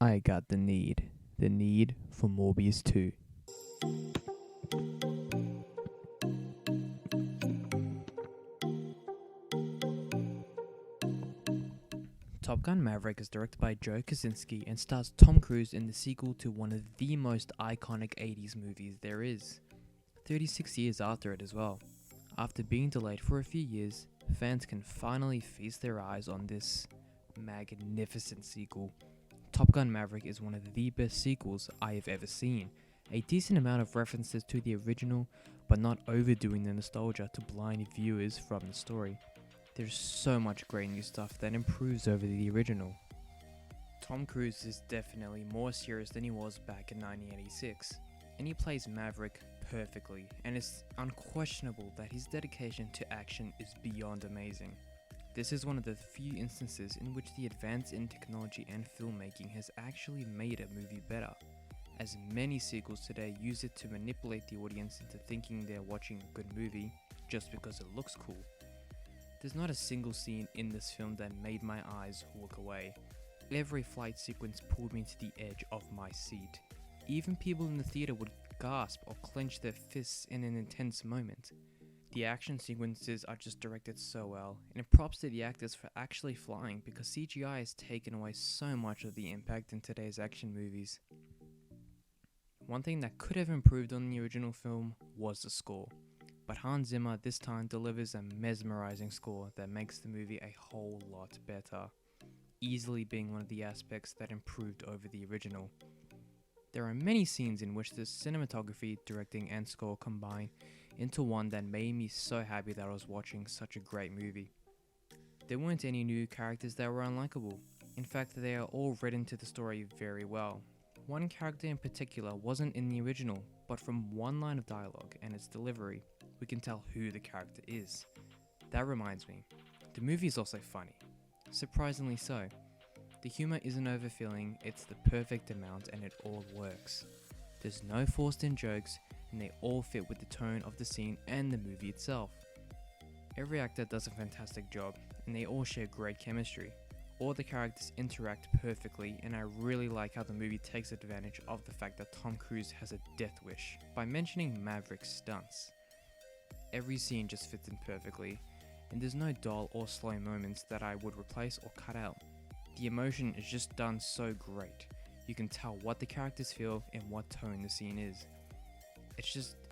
I got the need. The need for Morbius 2. Top Gun Maverick is directed by Joe Kaczynski and stars Tom Cruise in the sequel to one of the most iconic 80s movies there is. 36 years after it as well. After being delayed for a few years, fans can finally feast their eyes on this magnificent sequel. Top Gun Maverick is one of the best sequels I have ever seen. A decent amount of references to the original, but not overdoing the nostalgia to blind viewers from the story. There's so much great new stuff that improves over the original. Tom Cruise is definitely more serious than he was back in 1986, and he plays Maverick perfectly, and it's unquestionable that his dedication to action is beyond amazing. This is one of the few instances in which the advance in technology and filmmaking has actually made a movie better, as many sequels today use it to manipulate the audience into thinking they're watching a good movie just because it looks cool. There's not a single scene in this film that made my eyes walk away. Every flight sequence pulled me to the edge of my seat. Even people in the theater would gasp or clench their fists in an intense moment. The action sequences are just directed so well, and props to the actors for actually flying because CGI has taken away so much of the impact in today's action movies. One thing that could have improved on the original film was the score, but Hans Zimmer this time delivers a mesmerizing score that makes the movie a whole lot better, easily being one of the aspects that improved over the original. There are many scenes in which the cinematography, directing and score combine into one that made me so happy that I was watching such a great movie. There weren't any new characters that were unlikable. In fact, they are all written to the story very well. One character in particular wasn't in the original, but from one line of dialogue and its delivery, we can tell who the character is. That reminds me, the movie is also funny. Surprisingly so. The humor isn't overfilling, it's the perfect amount and it all works. There's no forced in jokes, and they all fit with the tone of the scene and the movie itself. Every actor does a fantastic job, and they all share great chemistry. All the characters interact perfectly, and I really like how the movie takes advantage of the fact that Tom Cruise has a death wish by mentioning Maverick's stunts. Every scene just fits in perfectly, and there's no dull or slow moments that I would replace or cut out. The emotion is just done so great. You can tell what the characters feel and what tone the scene is.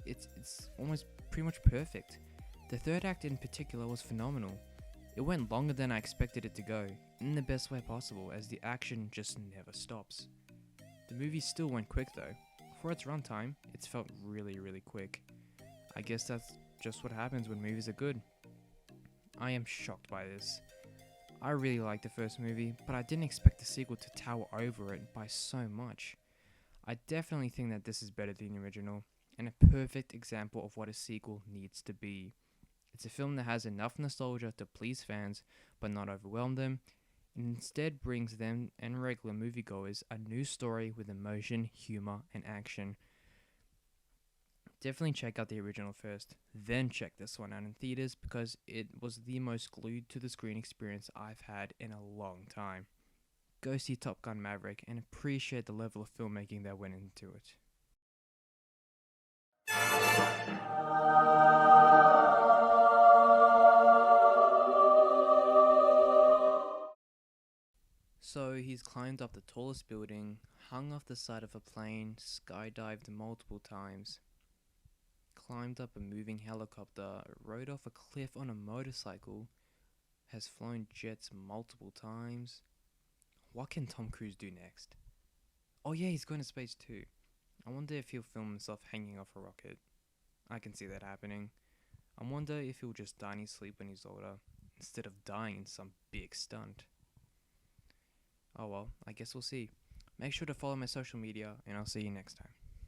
It's almost pretty much perfect. The third act in particular was phenomenal. It went longer than I expected it to go, in the best way possible, as the action just never stops. The movie still went quick though. For its runtime, it's felt really quick. I guess that's just what happens when movies are good. I am shocked by this. I really liked the first movie, but I didn't expect the sequel to tower over it by so much. I definitely think that this is better than the original, and a perfect example of what a sequel needs to be. It's a film that has enough nostalgia to please fans, but not overwhelm them, and instead brings them and regular moviegoers a new story with emotion, humor, and action. Definitely check out the original first, then check this one out in theaters because it was the most glued to the screen experience I've had in a long time. Go see Top Gun Maverick and appreciate the level of filmmaking that went into it. So he's climbed up the tallest building, hung off the side of a plane, skydived multiple times, climbed up a moving helicopter, rode off a cliff on a motorcycle, has flown jets multiple times. What can Tom Cruise do next? Oh yeah, he's going to space too. I wonder if he'll film himself hanging off a rocket. I can see that happening. I wonder if he'll just die in his sleep when he's older, instead of dying in some big stunt. Oh well, I guess we'll see. Make sure to follow my social media, and I'll see you next time.